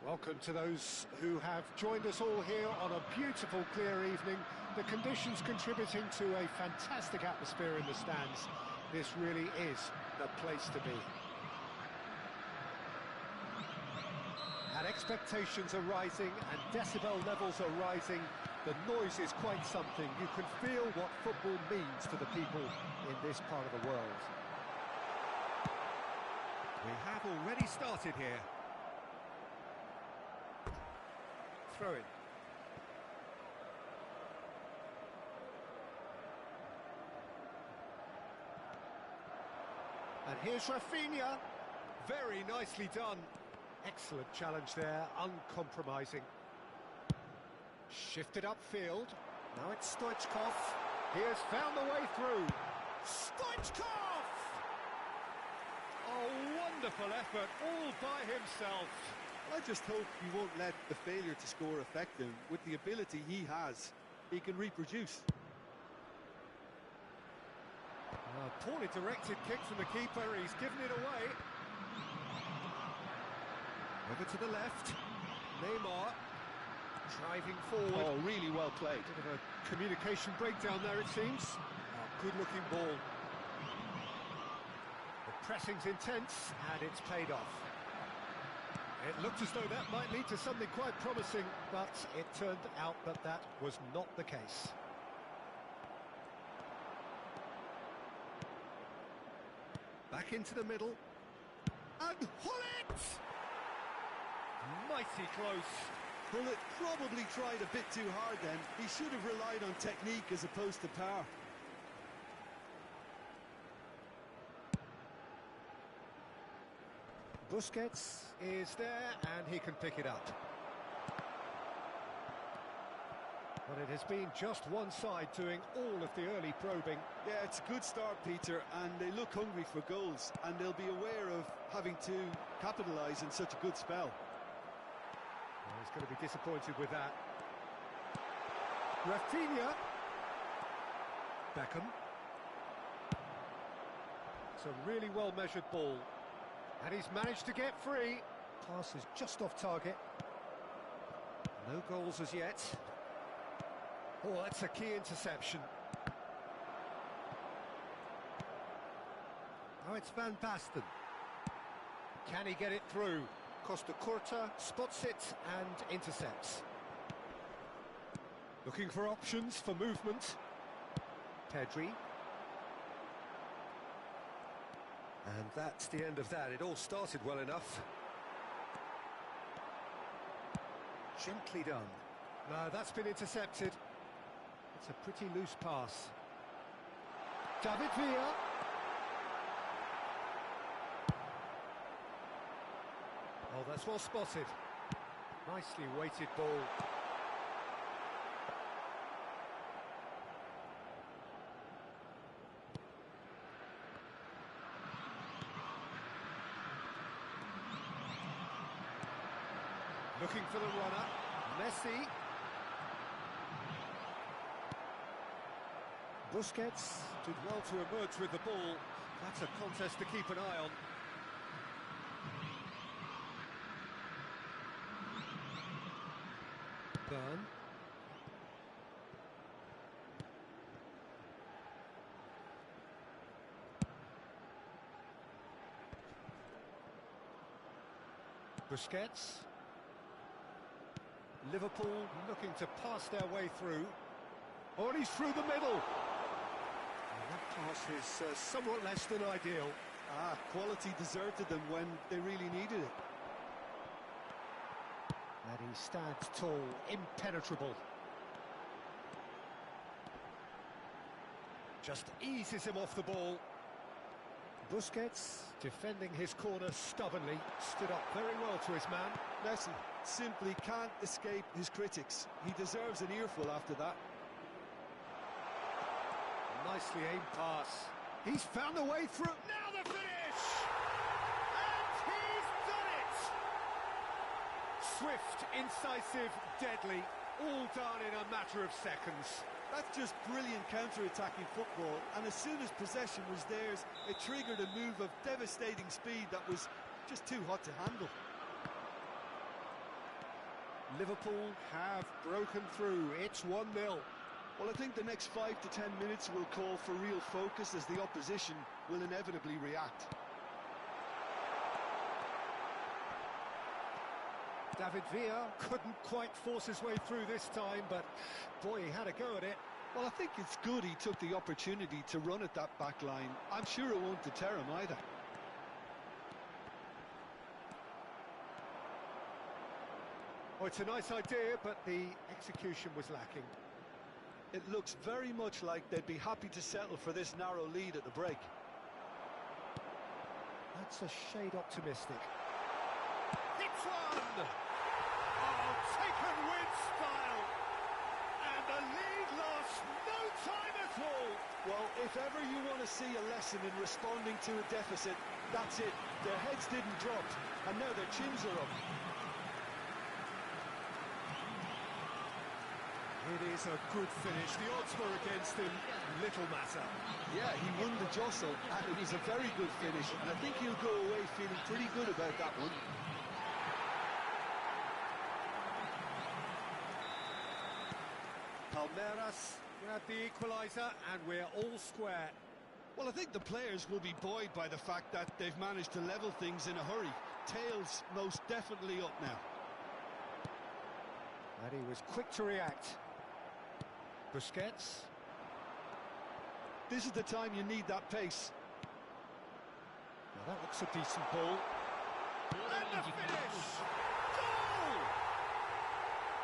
Welcome to those who have joined us all here on a beautiful, clear evening. The conditions contributing to a fantastic atmosphere in the stands. This really is the place to be. And expectations are rising and decibel levels are rising. The noise is quite something. You can feel what football means to the people in this part of the world. We have already started here. Throw it. And here's Rafinha. Very nicely done. Excellent challenge there, uncompromising. Shifted upfield. Now it's Stoichkov. He has found the way through. Stoichkov! Oh, wonderful effort, all by himself. I just hope he won't let the failure to score affect him. With the ability he has, he can reproduce. Poorly directed kick from the keeper, he's given it away. Over to the left, Neymar, driving forward. Oh, really well played. Bit of a communication breakdown there, it seems. Good-looking ball. The pressing's intense, and it's paid off. It looked as though that might lead to something quite promising, but it turned out that that was not the case. Back into the middle. And Hullet! Mighty close. Hullet probably tried a bit too hard then. He should have relied on technique as opposed to power. Busquets is there, and he can pick it up. But it has been just one side doing all of the early probing. Yeah, it's a good start, Peter, and they look hungry for goals, and they'll be aware of having to capitalise in such a good spell. Well, he's going to be disappointed with that. Rafinha. Beckham. It's a really well-measured ball. And he's managed to get free. Pass is just off target. No goals as yet. Oh, that's a key interception. Now it's Van Basten. Can he get it through? Costa Curta spots it and intercepts. Looking for options for movement. Pedri. And that's the end of that. It all started well enough. Gently done. No, that's been intercepted. It's a pretty loose pass. David Villa. Oh, that's well spotted. Nicely weighted ball. Looking for the runner. Messi Busquets did well to emerge with the ball. That's a contest to keep an eye on. Burn. Busquets. Liverpool looking to pass their way through. Oh, and he's through the middle. And that pass is somewhat less than ideal. Quality deserted them when they really needed it. And he stands tall, impenetrable. Just eases him off the ball. Busquets, defending his corner stubbornly, stood up very well to his man. Messi simply can't escape his critics. He deserves an earful after that. Nicely aimed pass. He's found a way through. Now the finish! And he's done it! Swift, incisive, deadly, all done in a matter of seconds. That's just brilliant counter-attacking football, and as soon as possession was theirs, it triggered a move of devastating speed that was just too hot to handle. Liverpool have broken through. It's 1-0. Well, I think the next 5 to 10 minutes will call for real focus as the opposition will inevitably react. David Villa couldn't quite force his way through this time, but boy, he had a go at it. Well, I think it's good he took the opportunity to run at that back line. I'm sure it won't deter him either. Oh, it's a nice idea, but the execution was lacking. It looks very much like they'd be happy to settle for this narrow lead at the break. That's a shade optimistic. Hits one! Oh, taken with style! And the lead lost no time at all! Well, if ever you want to see a lesson in responding to a deficit, that's it. Their heads didn't drop, and now their chins are up. It is a good finish. The odds were against him. Little matter. Yeah, he won the jostle, and it was a very good finish, and I think he'll go away feeling pretty good about that one. Palmeiras grab the equaliser, and we're all square. Well, I think the players will be buoyed by the fact that they've managed to level things in a hurry. Tails most definitely up now. And he was quick to react. Busquets. This is the time you need that pace. Now that looks a decent ball. And the finish! Goal!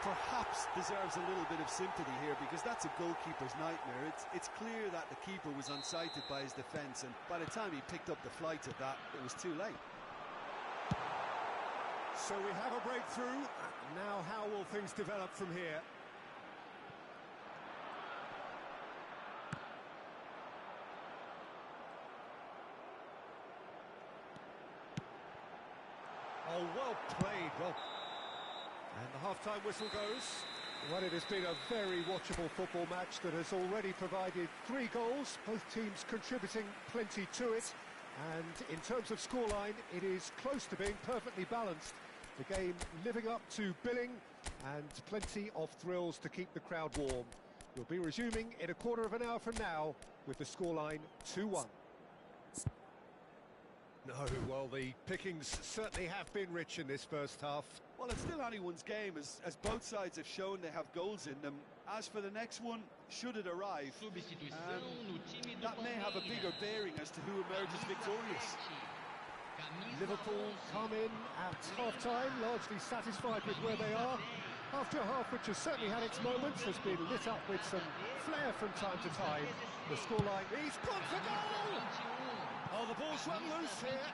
Perhaps deserves a little bit of sympathy here, because that's a goalkeeper's nightmare. It's clear that the keeper was unsighted by his defence, and by the time he picked up the flight of that, it was too late. So we have a breakthrough. Now how will things develop from here? Oh, well played. Well, and the half-time whistle goes. Well, it has been a very watchable football match that has already provided 3 goals, both teams contributing plenty to it. And in terms of scoreline, it is close to being perfectly balanced. The game living up to billing, and plenty of thrills to keep the crowd warm. We'll be resuming in a quarter of an hour from now with the scoreline 2-1. No, well, the pickings certainly have been rich in this first half. Well, it's still anyone's game, as both sides have shown they have goals in them. As for the next one, should it arrive, that may have a bigger bearing as to who emerges victorious. Liverpool come in at half-time, largely satisfied with where they are. After a half which has certainly had its moments, has been lit up with some flair from time to time. The scoreline, he's gone for goal! Oh, the ball's run loose here.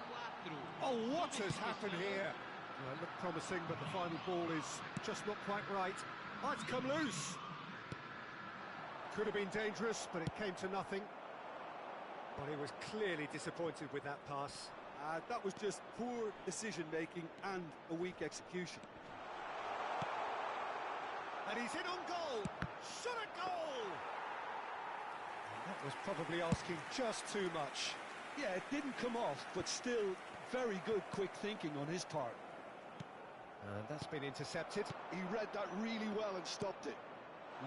Oh, what has happened here? Well, it looked promising, but the final ball is just not quite right. Oh, it's come loose. Could have been dangerous, but it came to nothing. Well, he was clearly disappointed with that pass. That was just poor decision-making and a weak execution. And he's in on goal. Shot a goal! And That was probably asking just too much. Yeah, it didn't come off, but still very good quick thinking on his part. And that's been intercepted. He read that really well and stopped it.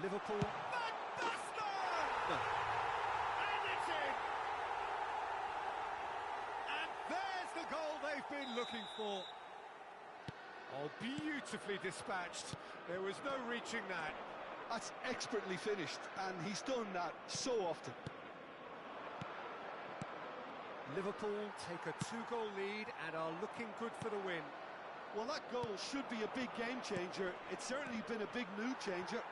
Liverpool. And it's in! And there's the goal they've been looking for. Oh, beautifully dispatched. There was no reaching that. That's expertly finished, and he's done that so often. Liverpool take a 2-goal lead and are looking good for the win. Well, that goal should be a big game changer. It's certainly been a big mood changer.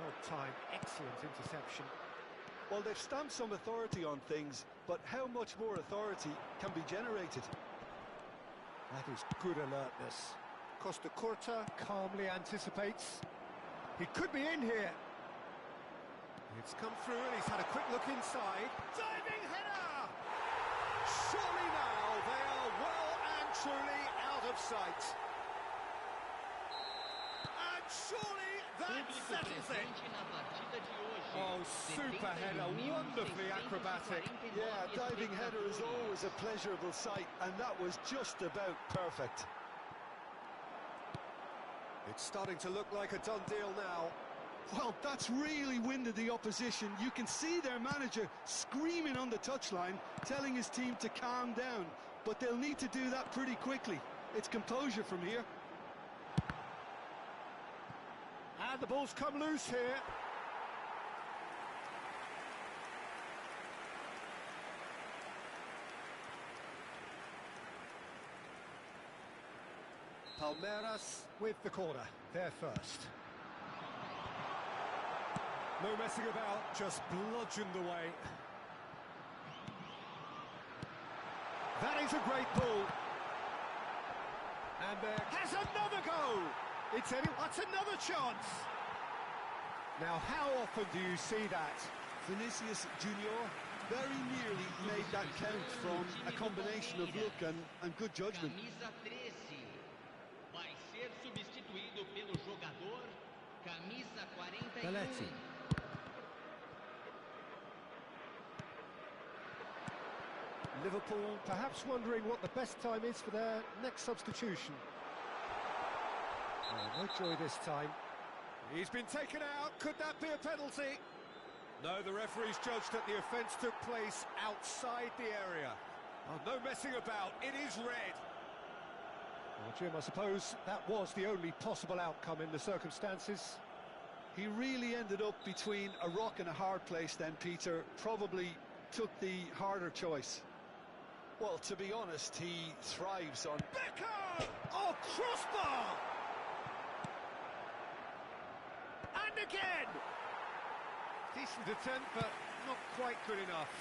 Well-timed, excellent interception. Well, they've stamped some authority on things, but how much more authority can be generated? That is good alertness. Costa Curta calmly anticipates. He could be in here. It's come through and he's had a quick look inside. Diving header! Surely now they are well and truly out of sight. And surely that settles it. Oh, super header, wonderfully acrobatic. Yeah, diving header is always a pleasurable sight, and that was just about perfect. It's starting to look like a done deal now. Well, that's really winded the opposition. You can see their manager screaming on the touchline, telling his team to calm down, but they'll need to do that pretty quickly. It's composure from here. And the ball's come loose here. Palmeiras with the corner, they're first. No messing about, just bludgeoned away. That is a great ball. And there has another go! That's another chance! Now, how often do you see that? Vinicius Junior very nearly made that count from a combination of look and good judgment. Belletti. Liverpool perhaps wondering what the best time is for their next substitution. Oh, no joy this time. He's been taken out. Could that be a penalty? No, the referee's judged that the offence took place outside the area. Oh, no messing about. It is red. Well, Jim, I suppose that was the only possible outcome in the circumstances. He really ended up between a rock and a hard place then, Peter. Probably took the harder choice. Well, to be honest, he thrives on... Becker! Oh, crossbar! And again! Decent attempt, but not quite good enough.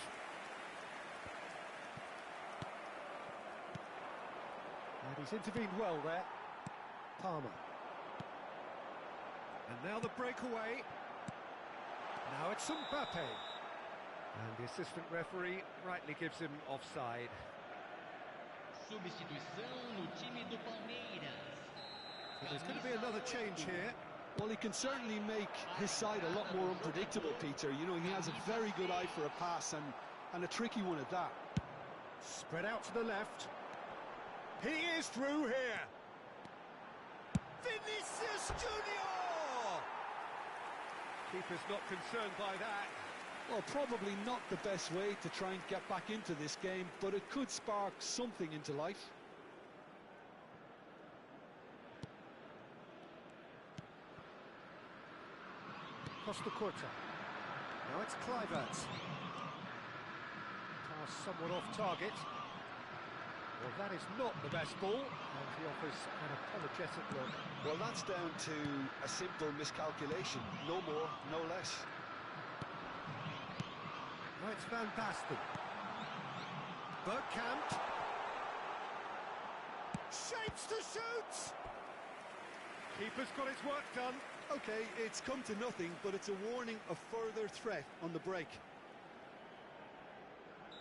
And he's intervened well there. Palmer. And now the breakaway. Now it's Mbappe. And the assistant referee rightly gives him offside. Substituição no time do Palmeiras. So there's going to be another change here. Well, he can certainly make his side a lot more unpredictable, Peter. You know, he has a very good eye for a pass and a tricky one at that. Spread out to the left. He is through here. Vinicius Junior! Keeper's not concerned by that. Well, probably not the best way to try and get back into this game, but it could spark something into life. Costa Curta. Now it's Kluivert. Pass somewhat off target. Well, that is not the best ball, and he offers an apologetic look. Well, that's down to a simple miscalculation. No more, no less. Now it's Van Basten. Bergkamp. Shapes to shoot! Keeper's got his work done. Okay, it's come to nothing, but it's a warning of further threat on the break.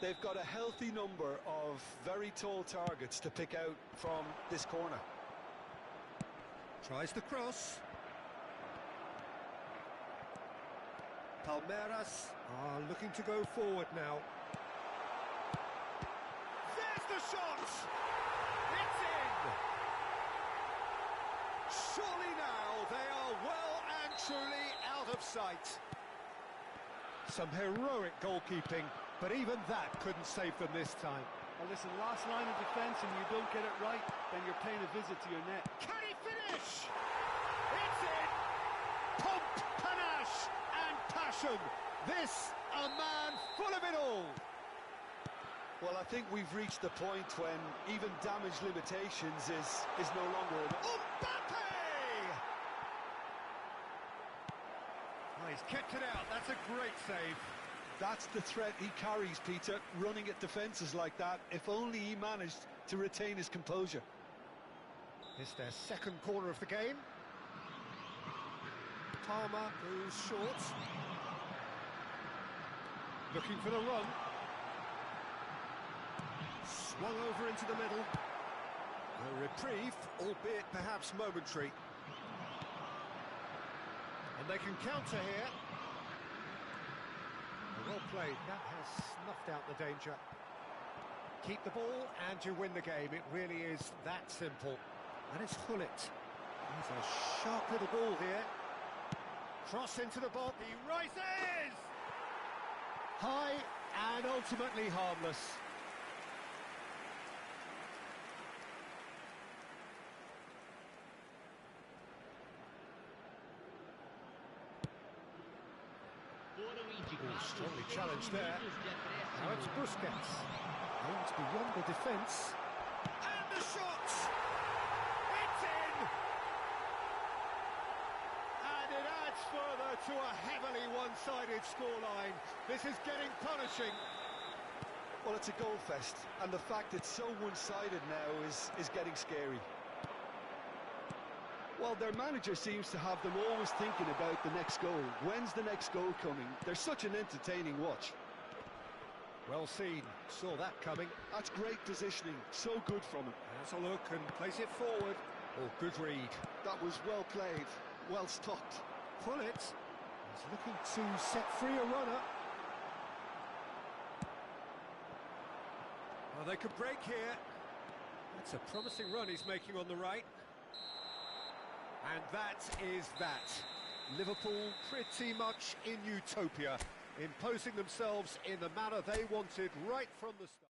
They've got a healthy number of very tall targets to pick out from this corner. Tries the cross. Palmeiras are looking to go forward now. There's the shot! It's in! Surely now they are well and truly out of sight. Some heroic goalkeeping, but even that couldn't save them this time. Well, listen, last line of defence and you don't get it right, then you're paying a visit to your net. Can he finish? It's in! Pomp, panache and passion. This, a man full of it all. Well, I think we've reached the point when even damage limitations is no longer enough. Mbappe! Oh, he's kept it out. That's a great save. That's the threat he carries, Peter, running at defences like that, if only he managed to retain his composure. It's their second corner of the game. Palmer goes short. Looking for the run. Swung over into the middle. A reprieve, albeit perhaps momentary. And they can counter here. Well played, that has snuffed out the danger. Keep the ball and you win the game, it really is that simple. And it's Hullet. He's a sharp little ball here. Cross into the box, he rises! High and ultimately harmless. Strongly challenged there. Now it's Busquets. Aims beyond the defence. And the shot! It's in! And it adds further to a heavily one-sided scoreline. This is getting punishing. Well, it's a goal fest, and the fact it's so one-sided now is getting scary. Well, their manager seems to have them always thinking about the next goal. When's the next goal coming? They're such an entertaining watch. Well seen, saw that coming. That's great positioning, so good from him. Has a look and plays it forward. Oh, good read. That was well played, well stopped. Hullet is looking to set free a runner. Well, they could break here. That's a promising run he's making on the right. And that is that. Liverpool pretty much in utopia, imposing themselves in the manner they wanted right from the start.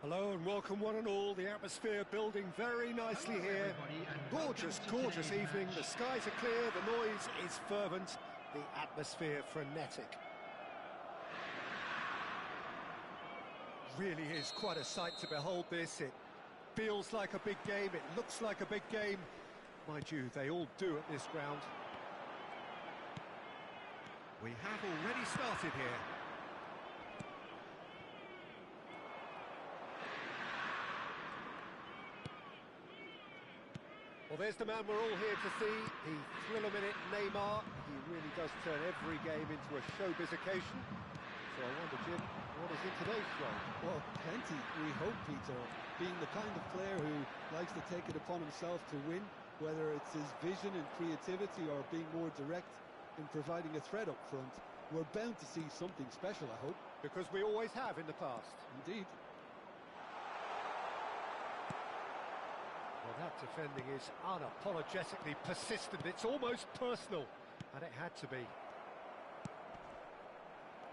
Hello and welcome one and all. The atmosphere building very nicely here. Gorgeous, gorgeous evening. The skies are clear, the noise is fervent, the atmosphere frenetic. Really is quite a sight to behold this. It feels like a big game, it looks like a big game. Mind you, they all do at this ground. We have already started here. Well, there's the man we're all here to see, the thriller-minute Neymar. He really does turn every game into a showbiz occasion. So I wonder, Jim, what is in today's show? Well, plenty, we hope, Peter. Being the kind of player who likes to take it upon himself to win, whether it's his vision and creativity or being more direct in providing a threat up front, we're bound to see something special, I hope. Because we always have in the past. Indeed. Well, that defending is unapologetically persistent. It's almost personal, and it had to be.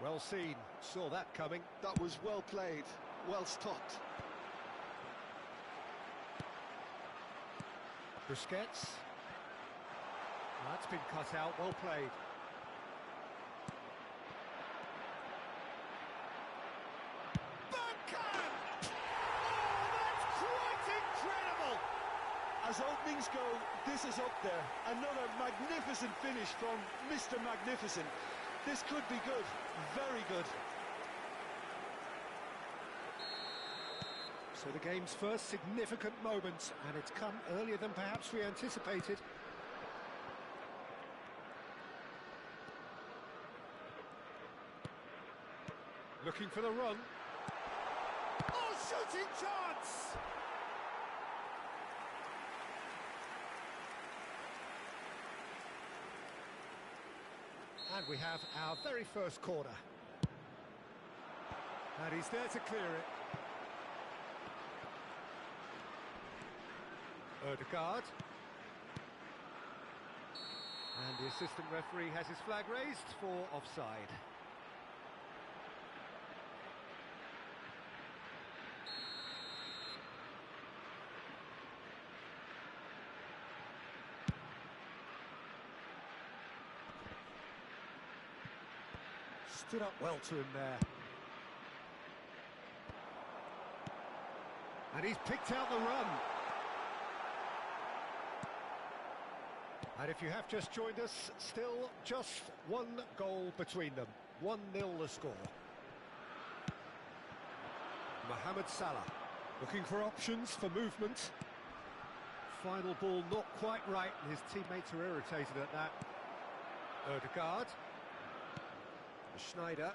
Well seen, saw that coming. That was well played, well stopped. Busquets. That's been cut out, well played. As openings go, this is up there. Another magnificent finish from Mr. Magnificent. This could be good, very good. So the game's first significant moment, and it's come earlier than perhaps we anticipated. Looking for the run. Oh, shooting chance! And we have our very first corner. And he's there to clear it. Odegaard. And the assistant referee has his flag raised for offside. Stood up well to him there. And he's picked out the run. And if you have just joined us, still just one goal between them. 1-0 the score. Mohamed Salah looking for options for movement. Final ball not quite right, and his teammates are irritated at that. Odegaard. Schneider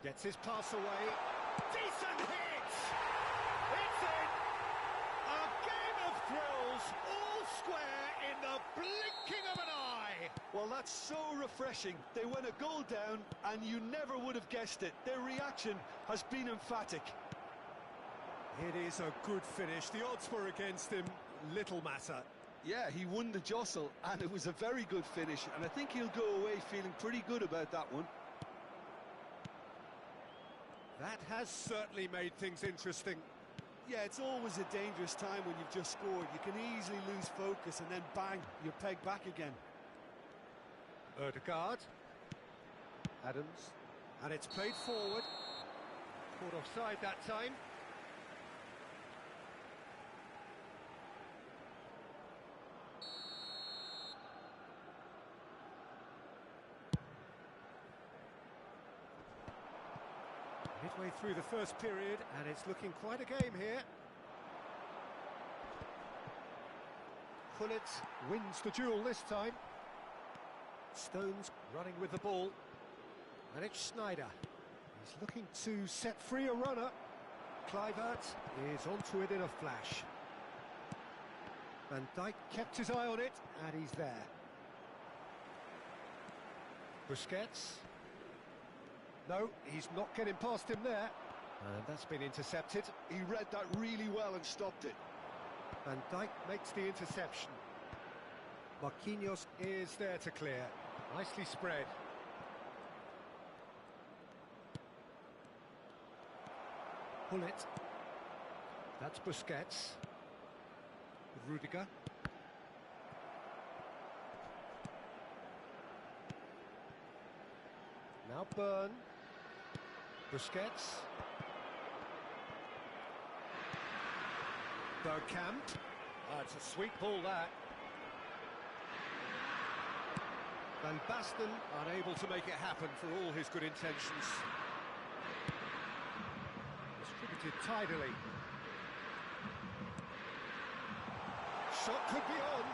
gets his pass away. Decent hit! It's in! A game of thrills, all square in the blinking of an eye! Well, that's so refreshing. They went a goal down and you never would have guessed it. Their reaction has been emphatic. It is a good finish. The odds were against him. Little matter. Yeah, he won the jostle, and it was a very good finish, and I think he'll go away feeling pretty good about that one. That has certainly made things interesting. Yeah, it's always a dangerous time when you've just scored. You can easily lose focus, and then bang, you're pegged back again. Odegaard. Adams. And it's played forward. Caught offside that time. Midway through the first period, and it's looking quite a game here. Pullet wins the duel this time. Stones running with the ball. And it's Schneider. He's looking to set free a runner. Kluivert is onto it in a flash. Van Dijk kept his eye on it, and he's there. Busquets. No, he's not getting past him there. And that's been intercepted. He read that really well and stopped it. Van Dijk makes the interception. Marquinhos is there to clear. Nicely spread. Pull it. That's Busquets. Rudiger. Now Byrne. Busquets. Bergkamp. Oh, it's a sweet ball, that. Van Basten unable to make it happen for all his good intentions. Distributed tidily. Shot could be on.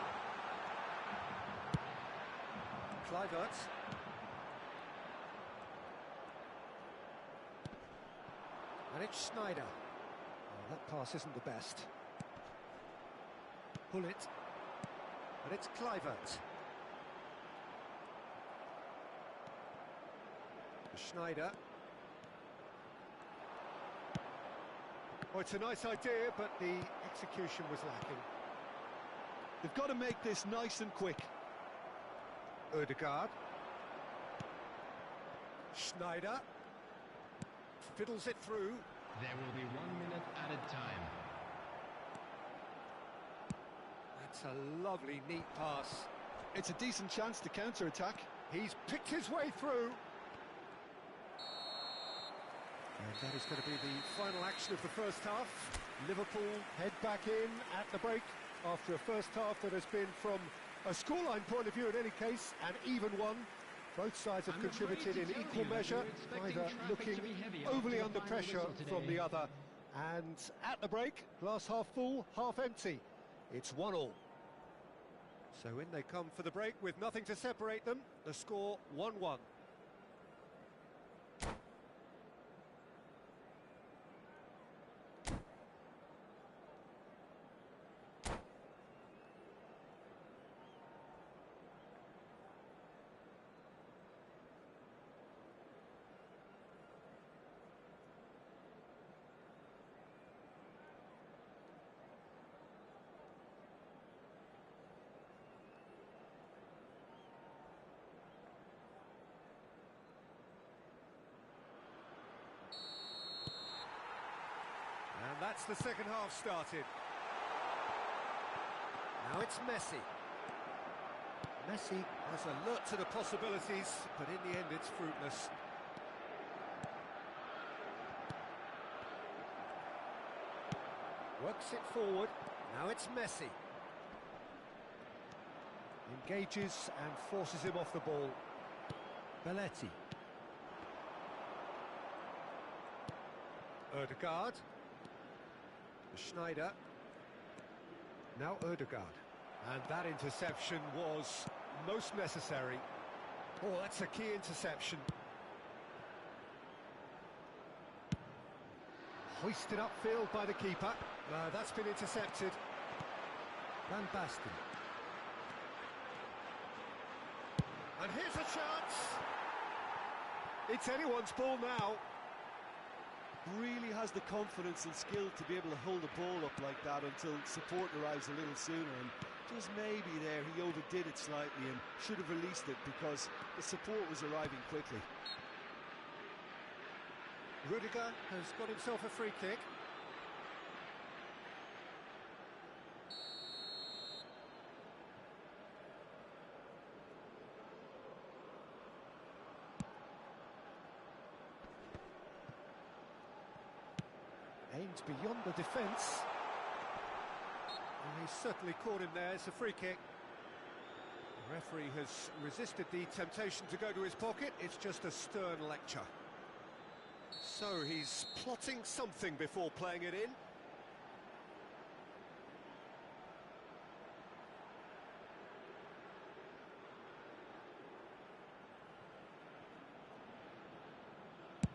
Kluivert. And it's Schneider. Oh, that pass isn't the best. Pull it. And it's Kluivert. Schneider. Oh, it's a nice idea, but the execution was lacking. They've got to make this nice and quick. Ødegaard. Schneider. Fiddles it through. There will be 1 minute added time. That's a lovely, neat pass. It's a decent chance to counter-attack. He's picked his way through. And that is going to be the final action of the first half. Liverpool head back in at the break after a first half that has been, from a scoreline point of view in any case, an even one. Both sides have contributed in equal measure, neither looking overly under pressure from the other. And at the break, glass half full, half empty. It's 1-1. So in they come for the break with nothing to separate them. The score 1-1. And that's the second half started. Now it's Messi. Messi has alert to the possibilities, but in the end it's fruitless. Works it forward. Now it's Messi. Engages and forces him off the ball. Belletti. Ødegaard. Schneider. Now Ødegaard. And that interception was most necessary. Oh, that's a key interception. Hoisted upfield by the keeper. That's been intercepted. Van Basten. And here's a chance. It's anyone's ball now. Really has the confidence and skill to be able to hold the ball up like that until support arrives a little sooner, and just maybe there he overdid it slightly and should have released it because the support was arriving quickly. Rudiger has got himself a free kick. Aimed beyond the defence. And he's certainly caught him there. It's a free kick. The referee has resisted the temptation to go to his pocket. It's just a stern lecture. So he's plotting something before playing it in.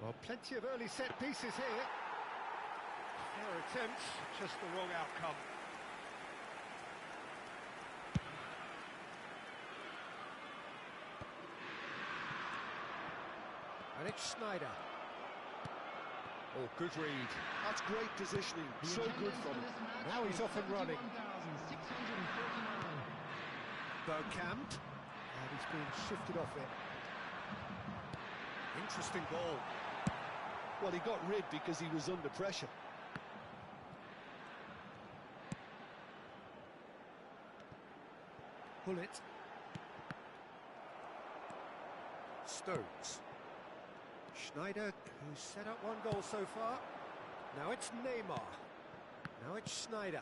Well, plenty of early set pieces here. Fair attempt, just the wrong outcome. And it's Schneider. Oh, good read. That's great positioning, so good from him. Now he's off and running. Bergkamp. And he's being shifted off it. Interesting ball. Well, he got rid because he was under pressure. Pull it. Stones. Schneider, who's set up one goal so far. Now it's Neymar. Now it's Schneider.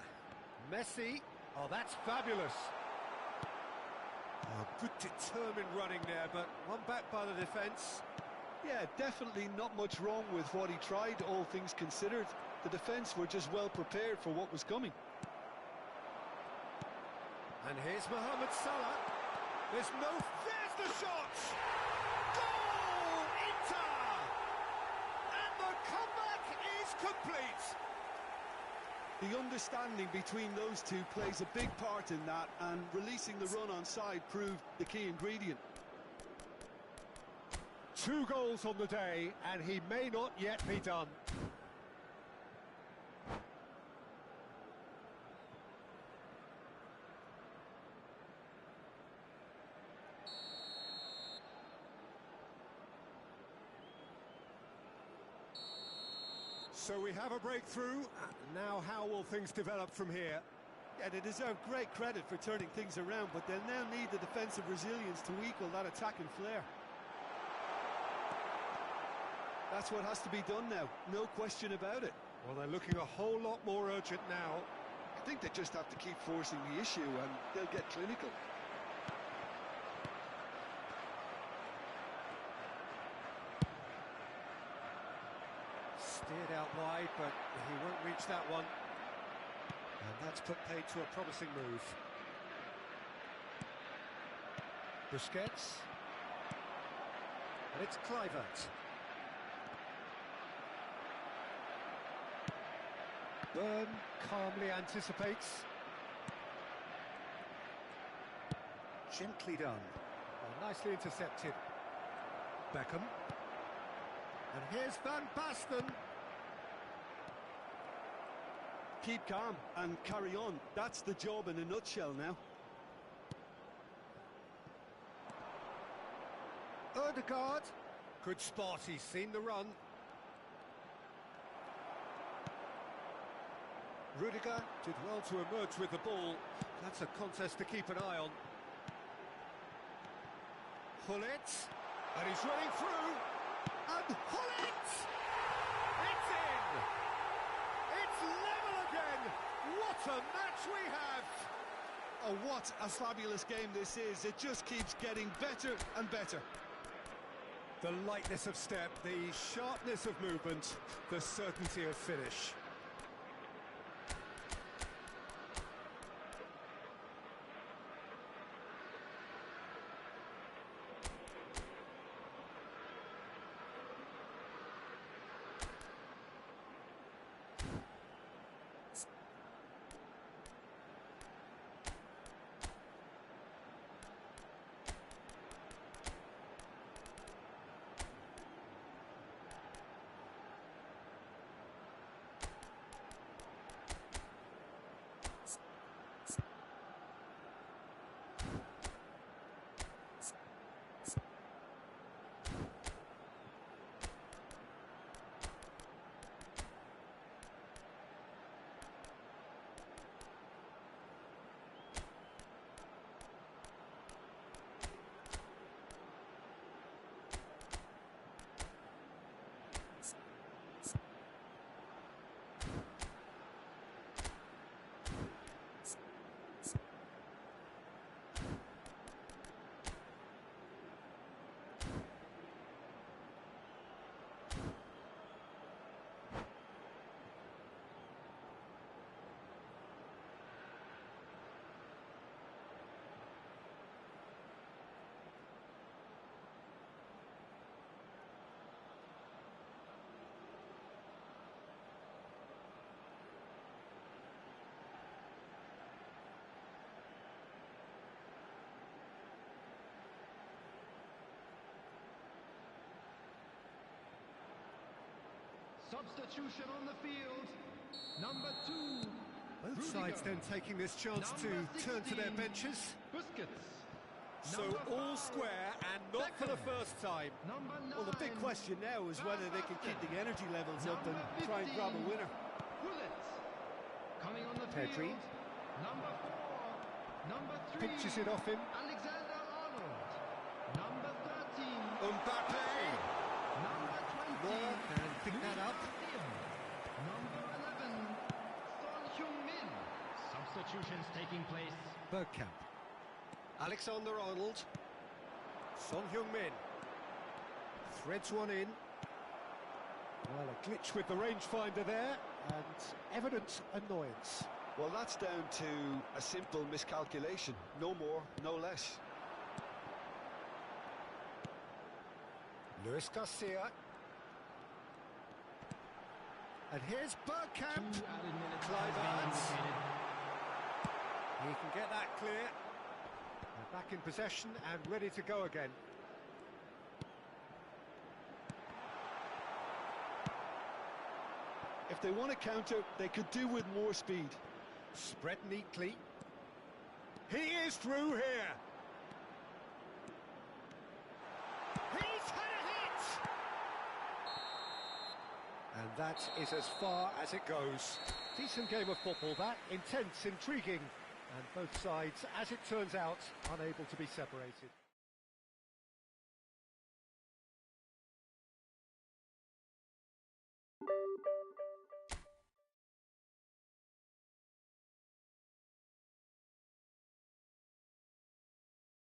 Messi. Oh, that's fabulous. Oh, good determined running there, but one back by the defence. Yeah, definitely not much wrong with what he tried, all things considered. The defence were just well prepared for what was coming. And here's Mohamed Salah. There's the shot! Goal! Inter! And the comeback is complete! The understanding between those two plays a big part in that, and releasing the run on side proved the key ingredient. 2 goals on the day, and he may not yet be done. So we have a breakthrough. Now how will things develop from here? Yeah, they deserve great credit for turning things around, but they'll now need the defensive resilience to equal that attacking flair. That's what has to be done now, no question about it. Well, they're looking a whole lot more urgent now. I think they just have to keep forcing the issue and they'll get clinical. Steered out wide, but he won't reach that one. And that's put paid to a promising move. Busquets. And it's Kluivert. Byrne calmly anticipates. Gently done. Well, nicely intercepted. Beckham. And here's Van Basten. Keep calm and carry on. That's the job in a nutshell now. Ødegaard. Good spot, he's seen the run. Rudiger did well to emerge with the ball. That's a contest to keep an eye on. Hullet. And he's running through. And Hullet! It's in! It's level again! What a match we have! Oh, what a fabulous game this is. It just keeps getting better and better. The lightness of step, the sharpness of movement, the certainty of finish. Substitution on the field. Number 2. Both sides then taking this chance to turn to their benches. Busquets. So all square and not for the first time. Number 9. Well, the big question now is whether they can keep the energy levels up and try and grab a winner. Bullets. Coming on the Pedri. field. Number 4. Number 3. Pinches it off him. Alexander Arnold. Number 13. Mbappe. Number 20. Moore can pick that up. Number 11. Son Heung-min. Substitutions taking place. Bergkamp. Alexander Arnold. Son Heung-min. Threads one in. Well, a glitch with the rangefinder there, and evident annoyance. Well, that's down to a simple miscalculation. No more, no less. Luis Garcia. And here's Bergkamp. 2 added minutes. Clive has been Arns. indicated. He can get that clear. They're back in possession and ready to go again. If they want to counter, they could do with more speed. Spread neatly. He is through here. He's had a hit! And that is as far as it goes. Decent game of football, that. Intense, intriguing. And both sides, as it turns out, unable to be separated.